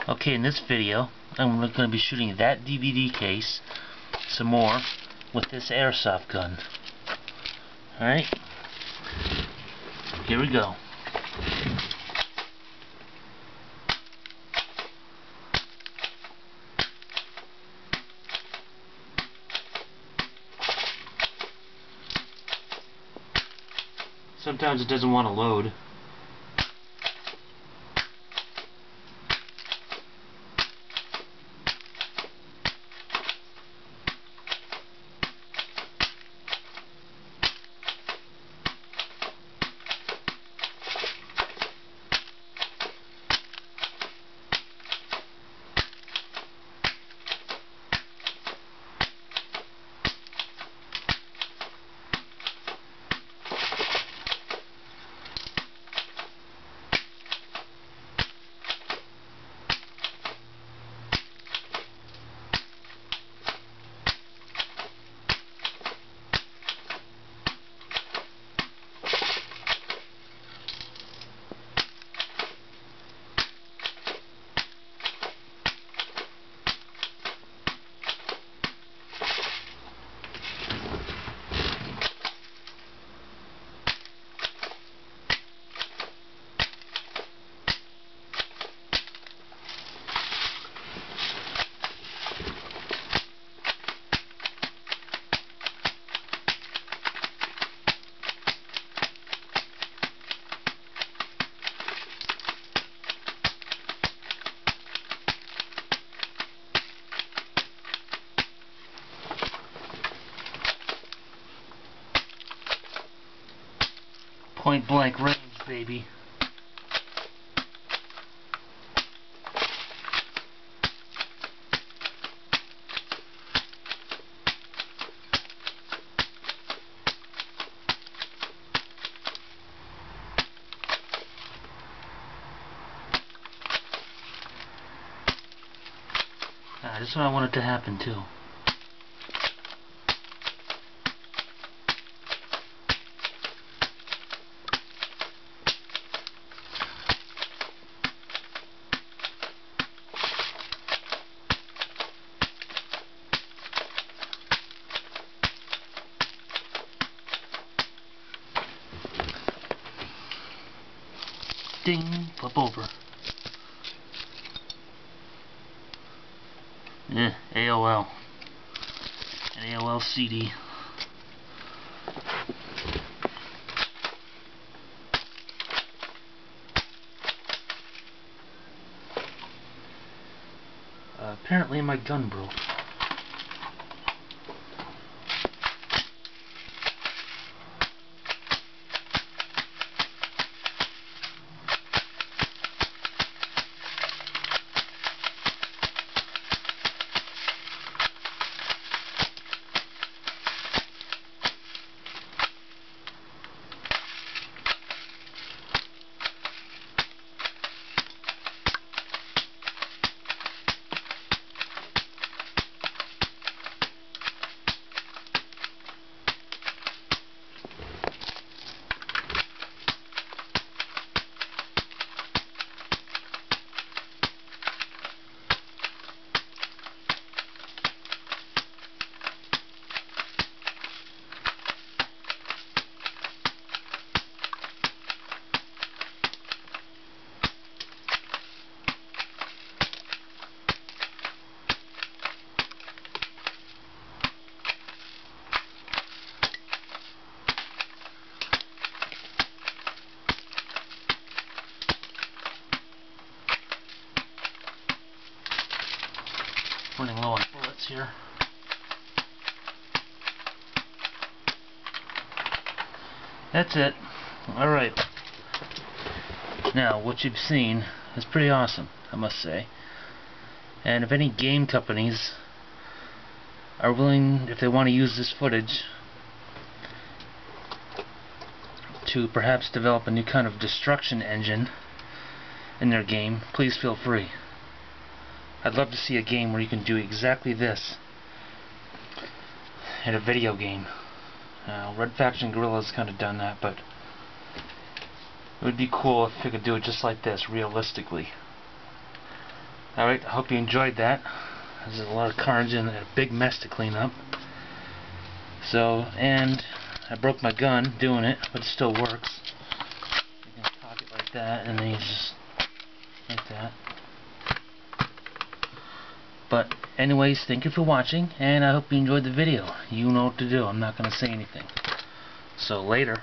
Okay, in this video, I'm going to be shooting that DVD case some more with this airsoft gun. Alright, here we go. Sometimes it doesn't want to load. Point blank range, baby. This is what I want it to happen too. Ding, flip over. AOL. An AOL CD. Apparently my gun broke. Running low on bullets here. That's it. Alright. Now, what you've seen is pretty awesome, I must say. And if any game companies are willing, if they want to use this footage to perhaps develop a new kind of destruction engine in their game, please feel free. I'd love to see a game where you can do exactly this in a video game. Red Faction Guerrilla's kind of done that, but it would be cool if we could do it just like this, realistically. Alright, I hope you enjoyed that. There's a lot of cards and a big mess to clean up. So, and I broke my gun doing it, but it still works. You can cock it like that, and then you just like that. But anyways, thank you for watching, and I hope you enjoyed the video. You know what to do. I'm not going to say anything. So later.